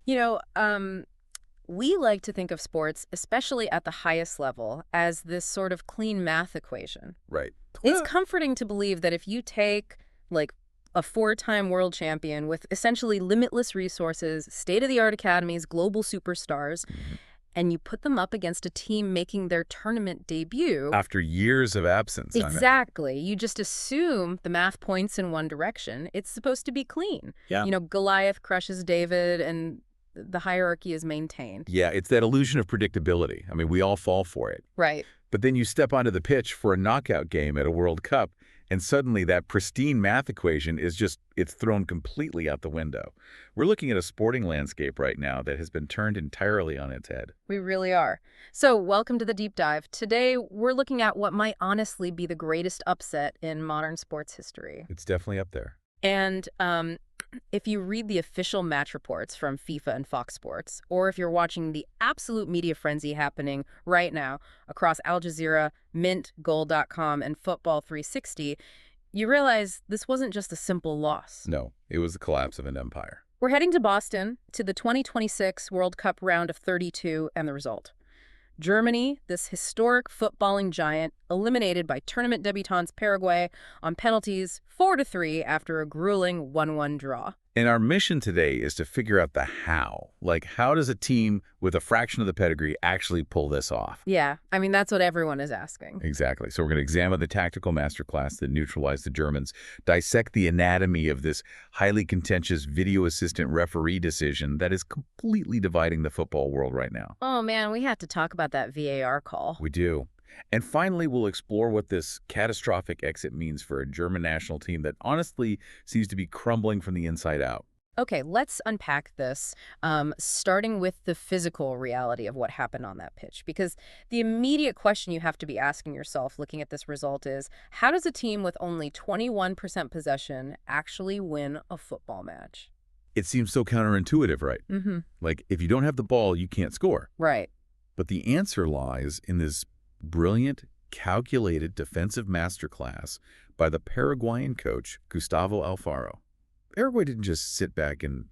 You know, we like to think of sports, especially at the highest level, as this sort of clean math equation. Right. It's comforting to believe that if you take, like, a four-time world champion with essentially limitless resources, state-of-the-art academies, global superstars, Mhm. and you put them up against a team making their tournament debut. After years of absence, I know. Exactly. You just assume the math points in one direction. It's supposed to be clean. Yeah. Goliath crushes David and the hierarchy is maintained. Yeah, it's that illusion of predictability. I mean, we all fall for it. Right. But then you step onto the pitch for a knockout game at a World Cup, and suddenly that pristine math equation it's thrown completely out the window. We're looking at a sporting landscape right now that has been turned entirely on its head. We really are. So welcome to the deep dive. Today, we're looking at what might honestly be the greatest upset in modern sports history. It's definitely up there. And if you read the official match reports from FIFA and Fox Sports, or if you're watching the absolute media frenzy happening right now across Al Jazeera, Mint, Goal.com, and Football 360, you realize this wasn't just a simple loss. No, it was the collapse of an empire. We're heading to Boston to the 2026 World Cup round of 32 and the result. Germany, this historic footballing giant, eliminated by tournament debutants Paraguay on penalties 4-3 after a grueling 1-1 draw. And our mission today is to figure out the how. Like, how does a team with a fraction of the pedigree actually pull this off? Yeah, I mean, that's what everyone is asking. Exactly. So we're going to examine the tactical masterclass that neutralized the Germans, dissect the anatomy of this highly contentious video assistant referee decision that is completely dividing the football world right now. Oh, man, we have to talk about that VAR call. We do. And finally, we'll explore what this catastrophic exit means for a German national team that honestly seems to be crumbling from the inside out. Okay, let's unpack this, starting with the physical reality of what happened on that pitch. Because the immediate question you have to be asking yourself looking at this result is, how does a team with only 21% possession actually win a football match? It seems so counterintuitive, right? Mm-hmm. Like, if you don't have the ball, you can't score. Right. But the answer lies in this brilliant, calculated defensive masterclass by the Paraguayan coach, Gustavo Alfaro. Paraguay didn't just sit back and,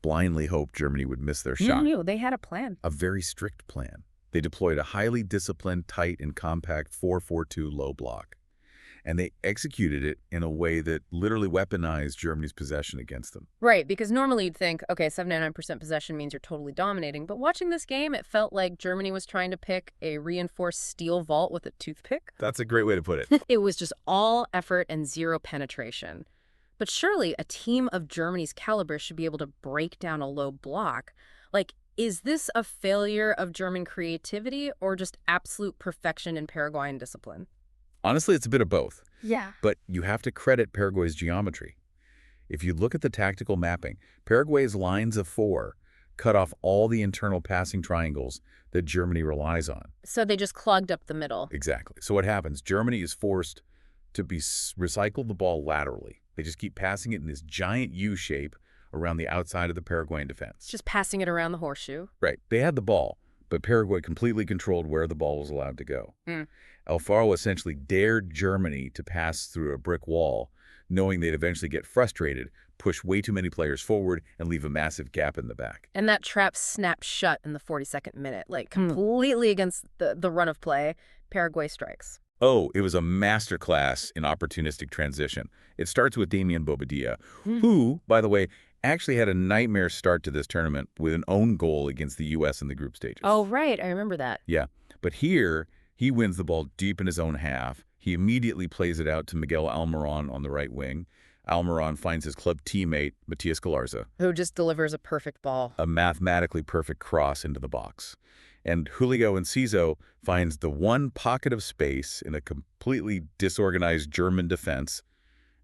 blindly hope Germany would miss their shot. No, they had a plan. A very strict plan. They deployed a highly disciplined, tight, and compact 4-4-2 low block. And they executed it in a way that literally weaponized Germany's possession against them. Right, because normally you'd think, okay, 79% possession means you're totally dominating. But watching this game, it felt like Germany was trying to pick a reinforced steel vault with a toothpick. That's a great way to put it. It was just all effort and zero penetration. But surely a team of Germany's caliber should be able to break down a low block. Like, is this a failure of German creativity or just absolute perfection in Paraguayan discipline? Honestly, it's a bit of both. Yeah. But you have to credit Paraguay's geometry. If you look at the tactical mapping, Paraguay's lines of four cut off all the internal passing triangles that Germany relies on. So they just clogged up the middle. Exactly. So what happens? Germany is forced to recycle the ball laterally. They just keep passing it in this giant U shape around the outside of the Paraguayan defense. Just passing it around the horseshoe. Right. They had the ball, but Paraguay completely controlled where the ball was allowed to go. Alfaro essentially dared Germany to pass through a brick wall, knowing they'd eventually get frustrated, push way too many players forward, and leave a massive gap in the back. And that trap snapped shut in the 42nd minute, like completely against the run of play. Paraguay strikes. Oh, it was a masterclass in opportunistic transition. It starts with Damian Bobadilla, who, by the way, actually had a nightmare start to this tournament with an own goal against the U.S. in the group stages. Oh, right. I remember that. Yeah. But here, he wins the ball deep in his own half. He immediately plays it out to Miguel Almiron on the right wing. Almiron finds his club teammate, Matias Galarza, who just delivers a perfect ball. A mathematically perfect cross into the box. And Julio Enciso finds the one pocket of space in a completely disorganized German defense,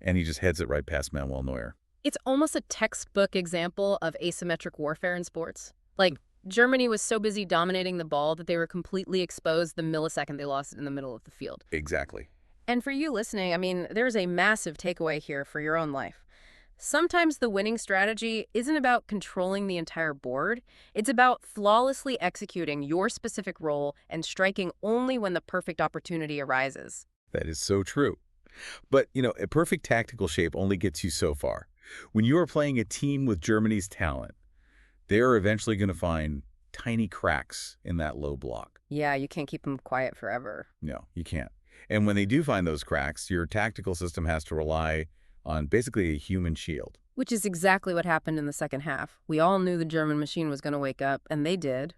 and he just heads it right past Manuel Neuer. It's almost a textbook example of asymmetric warfare in sports. Like, Germany was so busy dominating the ball that they were completely exposed the millisecond they lost it in the middle of the field. Exactly. And for you listening, I mean, there's a massive takeaway here for your own life. Sometimes the winning strategy isn't about controlling the entire board. It's about flawlessly executing your specific role and striking only when the perfect opportunity arises. That is so true. But, a perfect tactical shape only gets you so far. When you are playing a team with Germany's talent, They're eventually going to find tiny cracks in that low block. Yeah, you can't keep them quiet forever. No, you can't. And when they do find those cracks, your tactical system has to rely on basically a human shield. Which is exactly what happened in the second half. We all knew the German machine was going to wake up, and they did.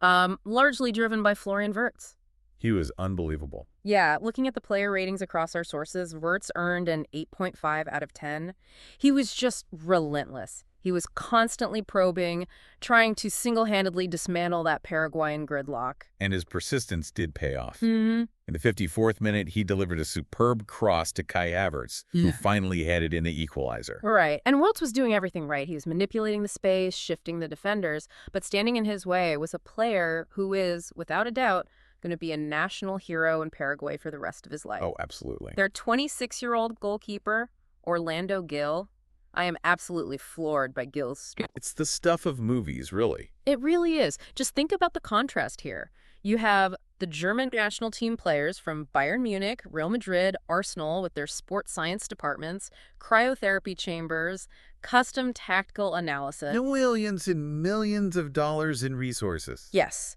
Largely driven by Florian Wirtz. He was unbelievable. Yeah, looking at the player ratings across our sources, Wirtz earned an 8.5 out of 10. He was just relentless. He was constantly probing, trying to single-handedly dismantle that Paraguayan gridlock. And his persistence did pay off. Mm-hmm. In the 54th minute, he delivered a superb cross to Kai Havertz, who finally headed in the equalizer. Right. And Wirtz was doing everything right. He was manipulating the space, shifting the defenders, but standing in his way was a player who is, without a doubt, going to be a national hero in Paraguay for the rest of his life. Oh, absolutely. Their 26-year-old goalkeeper, Orlando Gil. I am absolutely floored by Gil's. It's the stuff of movies, really. It really is. Just think about the contrast here. You have the German national team players from Bayern Munich, Real Madrid, Arsenal with their sports science departments, cryotherapy chambers, custom tactical analysis. Millions and millions of dollars in resources. Yes.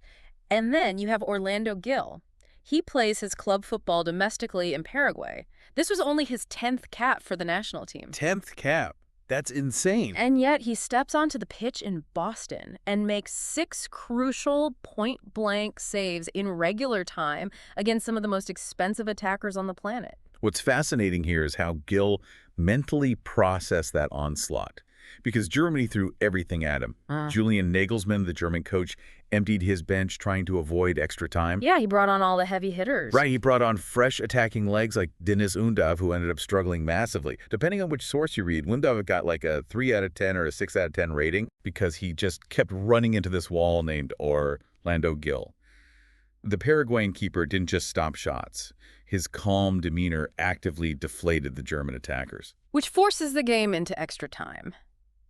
And then you have Orlando Gil. He plays his club football domestically in Paraguay. This was only his 10th cap for the national team. 10th cap. That's insane. And yet he steps onto the pitch in Boston and makes 6 crucial point-blank saves in regular time against some of the most expensive attackers on the planet. What's fascinating here is how Gil mentally processed that onslaught. Because Germany threw everything at him. Julian Nagelsmann, the German coach, emptied his bench trying to avoid extra time. Yeah, he brought on all the heavy hitters. Right, he brought on fresh attacking legs like Denis Undav, who ended up struggling massively. Depending on which source you read, Undav got like a 3 out of 10 or a 6 out of 10 rating because he just kept running into this wall named Orlando Gil. The Paraguayan keeper didn't just stop shots. His calm demeanor actively deflated the German attackers. Which forces the game into extra time.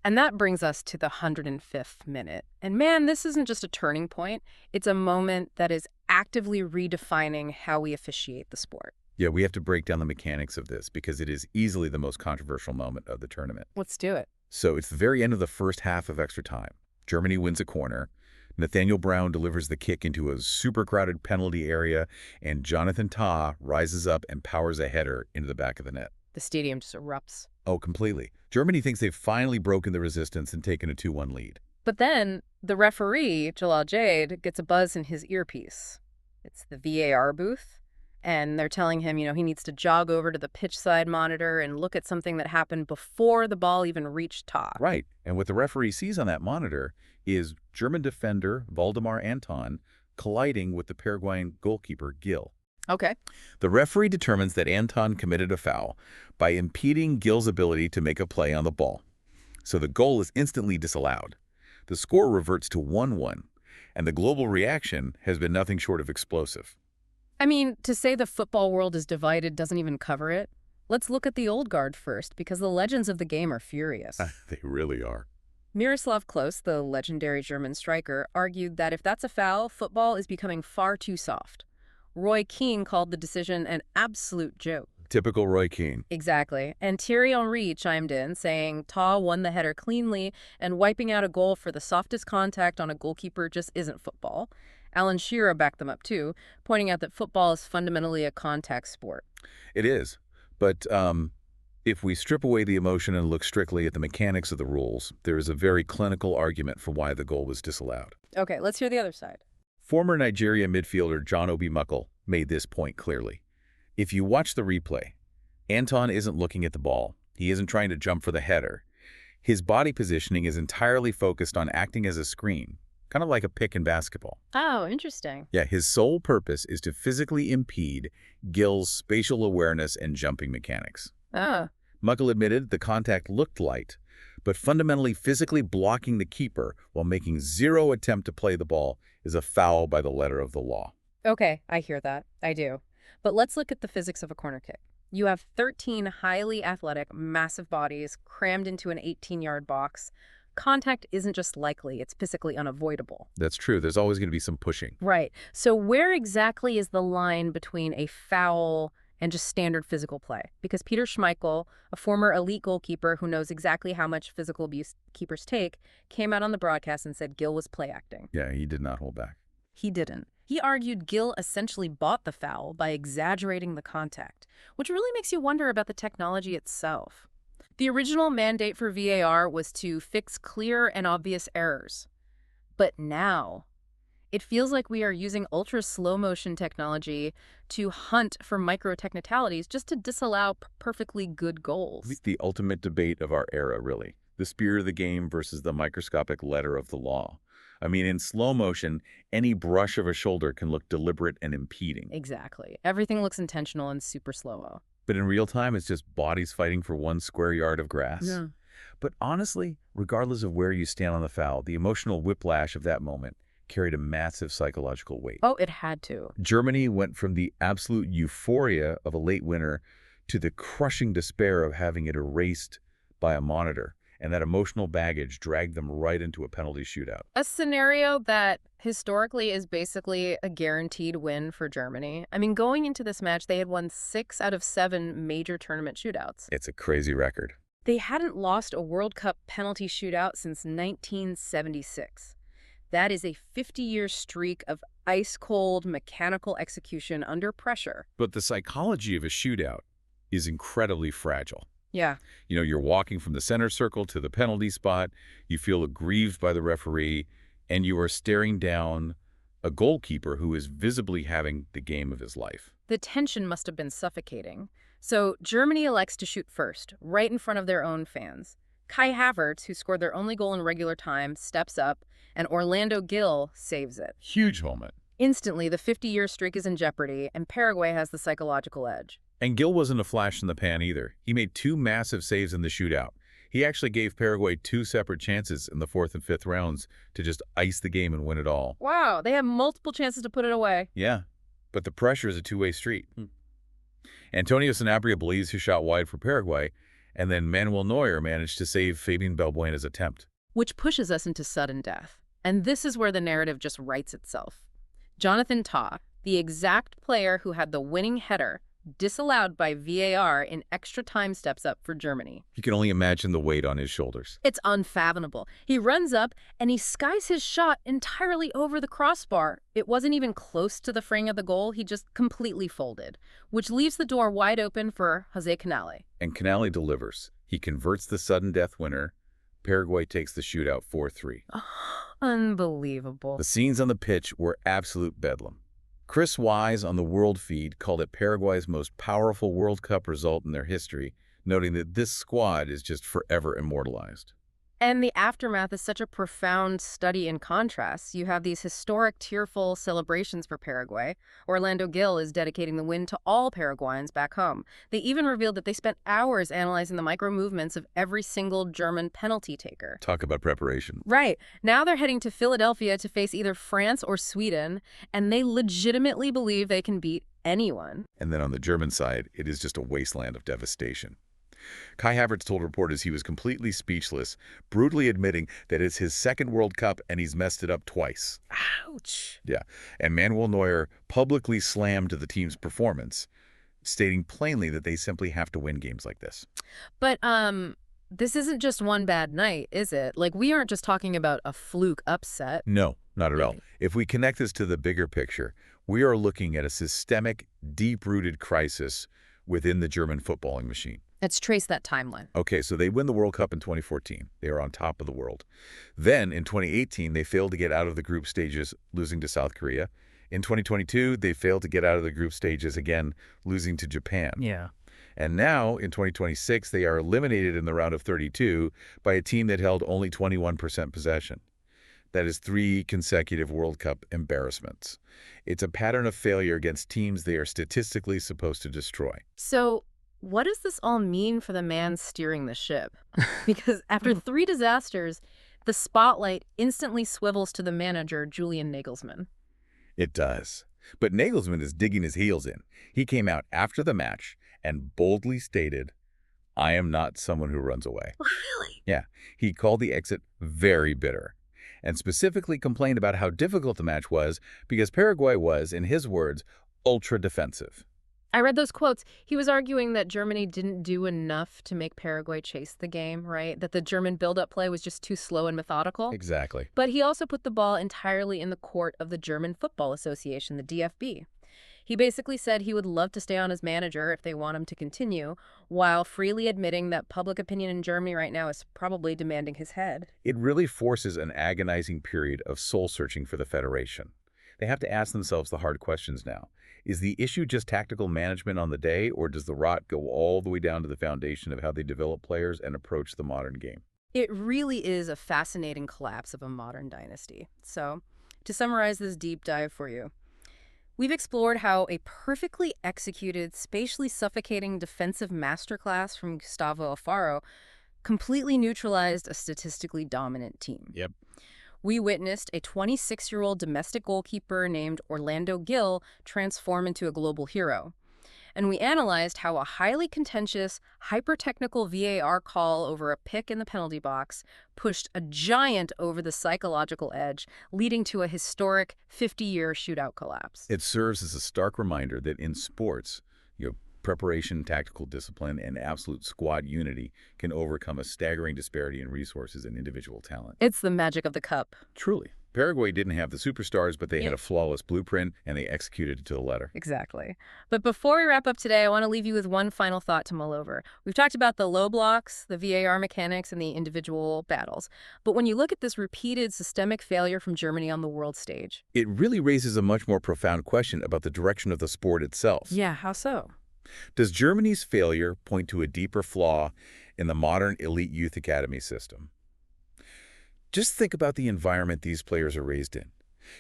And that brings us to the 105th minute. And man, this isn't just a turning point. It's a moment that is actively redefining how we officiate the sport. Yeah, we have to break down the mechanics of this because it is easily the most controversial moment of the tournament. Let's do it. So it's the very end of the first half of extra time. Germany wins a corner. Nathaniel Brown delivers the kick into a super crowded penalty area, and Jonathan Tah rises up and powers a header into the back of the net. The stadium just erupts. Oh, completely. Germany thinks they've finally broken the resistance and taken a 2-1 lead. But then the referee, Jalal Jade, gets a buzz in his earpiece. It's the VAR booth, and they're telling him, he needs to jog over to the pitch side monitor and look at something that happened before the ball even reached Tah. Right. And what the referee sees on that monitor is German defender Waldemar Anton colliding with the Paraguayan goalkeeper Gil. Okay. The referee determines that Anton committed a foul by impeding Gil's ability to make a play on the ball. So the goal is instantly disallowed. The score reverts to 1-1, and the global reaction has been nothing short of explosive. I mean, to say the football world is divided doesn't even cover it. Let's look at the old guard first, because the legends of the game are furious. They really are. Miroslav Klose, the legendary German striker, argued that if that's a foul, football is becoming far too soft. Roy Keane called the decision an absolute joke. Typical Roy Keane. Exactly. And Thierry Henry chimed in, saying Tah won the header cleanly, and wiping out a goal for the softest contact on a goalkeeper just isn't football. Alan Shearer backed them up too, pointing out that football is fundamentally a contact sport. It is. But if we strip away the emotion and look strictly at the mechanics of the rules, there is a very clinical argument for why the goal was disallowed. Okay, let's hear the other side. Former Nigeria midfielder John Obi Muckle made this point clearly. If you watch the replay, Anton isn't looking at the ball. He isn't trying to jump for the header. His body positioning is entirely focused on acting as a screen, kind of like a pick in basketball. Oh, interesting. Yeah, his sole purpose is to physically impede Gil's spatial awareness and jumping mechanics. Ah. Muckle admitted the contact looked light, but fundamentally physically blocking the keeper while making zero attempt to play the ball is a foul by the letter of the law. Okay, I hear that. I do. But let's look at the physics of a corner kick. You have 13 highly athletic, massive bodies crammed into an 18-yard box. Contact isn't just likely, it's physically unavoidable. That's true. There's always going to be some pushing. Right. So where exactly is the line between a foul and just standard physical play. Because Peter Schmeichel, a former elite goalkeeper who knows exactly how much physical abuse keepers take, came out on the broadcast and said Gil was play acting. Yeah, he did not hold back. He didn't. He argued Gil essentially bought the foul by exaggerating the contact, which really makes you wonder about the technology itself. The original mandate for VAR was to fix clear and obvious errors. But now, it feels like we are using ultra slow motion technology to hunt for micro technicalities just to disallow perfectly good goals. The ultimate debate of our era, really. The spirit of the game versus the microscopic letter of the law. I mean, in slow motion, any brush of a shoulder can look deliberate and impeding. Exactly. Everything looks intentional and super slow-mo. But in real time, it's just bodies fighting for 1 square yard of grass. Yeah. But honestly, regardless of where you stand on the foul, the emotional whiplash of that moment carried a massive psychological weight. Oh, it had to. Germany went from the absolute euphoria of a late winner to the crushing despair of having it erased by a monitor. And that emotional baggage dragged them right into a penalty shootout. A scenario that historically is basically a guaranteed win for Germany. I mean, going into this match, they had won 6 out of 7 major tournament shootouts. It's a crazy record. They hadn't lost a World Cup penalty shootout since 1976. That is a 50-year streak of ice-cold mechanical execution under pressure. But the psychology of a shootout is incredibly fragile. Yeah. You know, you're walking from the center circle to the penalty spot, you feel aggrieved by the referee, and you are staring down a goalkeeper who is visibly having the game of his life. The tension must have been suffocating. So Germany elects to shoot first, right in front of their own fans. Kai Havertz, who scored their only goal in regular time, steps up, and Orlando Gil saves it. Huge moment. Instantly, the 50-year streak is in jeopardy, and Paraguay has the psychological edge. And Gil wasn't a flash in the pan either. He made 2 massive saves in the shootout. He actually gave Paraguay 2 separate chances in the 4th and 5th rounds to just ice the game and win it all. Wow, they have multiple chances to put it away. Yeah, but the pressure is a two-way street. Antonio Sanabria believes he shot wide for Paraguay, and then Manuel Neuer managed to save Fabian Balbuena's attempt. Which pushes us into sudden death. And this is where the narrative just writes itself. Jonathan Tah, the exact player who had the winning header, disallowed by VAR in extra time, steps up for Germany. You can only imagine the weight on his shoulders. It's unfathomable. He runs up and he skies his shot entirely over the crossbar. It wasn't even close to the frame of the goal. He just completely folded, which leaves the door wide open for Jose Canale. And Canale delivers. He converts the sudden death winner. Paraguay takes the shootout 4-3. Unbelievable. The scenes on the pitch were absolute bedlam. Chris Wise on the World Feed called it Paraguay's most powerful World Cup result in their history, noting that this squad is just forever immortalized. And the aftermath is such a profound study in contrast. You have these historic, tearful celebrations for Paraguay. Orlando Gil is dedicating the win to all Paraguayans back home. They even revealed that they spent hours analyzing the micro-movements of every single German penalty taker. Talk about preparation. Right. Now they're heading to Philadelphia to face either France or Sweden, and they legitimately believe they can beat anyone. And then on the German side, it is just a wasteland of devastation. Kai Havertz told reporters he was completely speechless, brutally admitting that it's his 2nd World Cup and he's messed it up twice. Ouch. Yeah, and Manuel Neuer publicly slammed the team's performance, stating plainly that they simply have to win games like this. But this isn't just one bad night, is it? Like, we aren't just talking about a fluke upset. No, not at all. If we connect this to the bigger picture, we are looking at a systemic, deep-rooted crisis within the German footballing machine. Let's trace that timeline. Okay, so they win the World Cup in 2014. They are on top of the world. Then, in 2018, they failed to get out of the group stages, losing to South Korea. In 2022, they failed to get out of the group stages again, losing to Japan. Yeah. And now, in 2026, they are eliminated in the round of 32 by a team that held only 21% possession. That is 3 consecutive World Cup embarrassments. It's a pattern of failure against teams they are statistically supposed to destroy. So what does this all mean for the man steering the ship? Because after 3 disasters, the spotlight instantly swivels to the manager, Julian Nagelsmann. It does. But Nagelsmann is digging his heels in. He came out after the match and boldly stated, "I am not someone who runs away." Really? Yeah, he called the exit very bitter and specifically complained about how difficult the match was because Paraguay was, in his words, ultra defensive. I read those quotes. He was arguing that Germany didn't do enough to make Paraguay chase the game, right? That the German build-up play was just too slow and methodical. Exactly. But he also put the ball entirely in the court of the German Football Association, the DFB. He basically said he would love to stay on as manager if they want him to continue, while freely admitting that public opinion in Germany right now is probably demanding his head. It really forces an agonizing period of soul-searching for the Federation. They have to ask themselves the hard questions now. Is the issue just tactical management on the day, or does the rot go all the way down to the foundation of how they develop players and approach the modern game? It really is a fascinating collapse of a modern dynasty. So, to summarize this deep dive for you, we've explored how a perfectly executed, spatially suffocating defensive masterclass from Gustavo Alfaro completely neutralized a statistically dominant team. Yep. We witnessed a 26-year-old domestic goalkeeper named Orlando Gil transform into a global hero. And we analyzed how a highly contentious, hyper-technical VAR call over a pick in the penalty box pushed a giant over the psychological edge, leading to a historic 50-year shootout collapse. It serves as a stark reminder that in sports, preparation, tactical discipline, and absolute squad unity can overcome a staggering disparity in resources and individual talent. It's the magic of the cup. Truly. Paraguay didn't have the superstars, but they had a flawless blueprint, and they executed it to the letter. Exactly. But before we wrap up today, I want to leave you with one final thought to mull over. We've talked about the low blocks, the VAR mechanics, and the individual battles. But when you look at this repeated systemic failure from Germany on the world stage, it really raises a much more profound question about the direction of the sport itself. Yeah, how so? Does Germany's failure point to a deeper flaw in the modern elite youth academy system? Just think about the environment these players are raised in.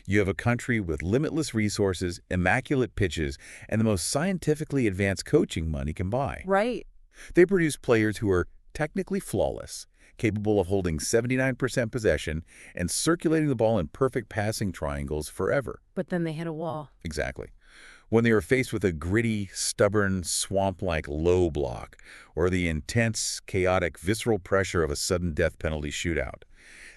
You have a country with limitless resources, immaculate pitches, and the most scientifically advanced coaching money can buy. Right. They produce players who are technically flawless, capable of holding 79% possession and circulating the ball in perfect passing triangles forever. But then they hit a wall. Exactly. When they are faced with a gritty, stubborn, swamp-like low block, or the intense, chaotic, visceral pressure of a sudden death penalty shootout,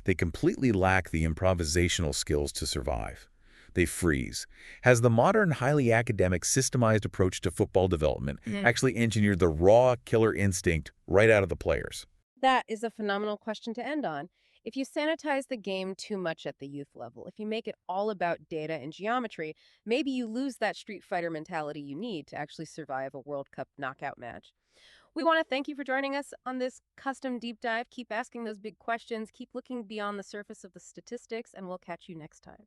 they completely lack the improvisational skills to survive. They freeze. Has the modern, highly academic, systemized approach to football development actually engineered the raw killer instinct right out of the players? That is a phenomenal question to end on. If you sanitize the game too much at the youth level, if you make it all about data and geometry, maybe you lose that Street Fighter mentality you need to actually survive a World Cup knockout match. We want to thank you for joining us on this custom deep dive. Keep asking those big questions, keep looking beyond the surface of the statistics, and we'll catch you next time.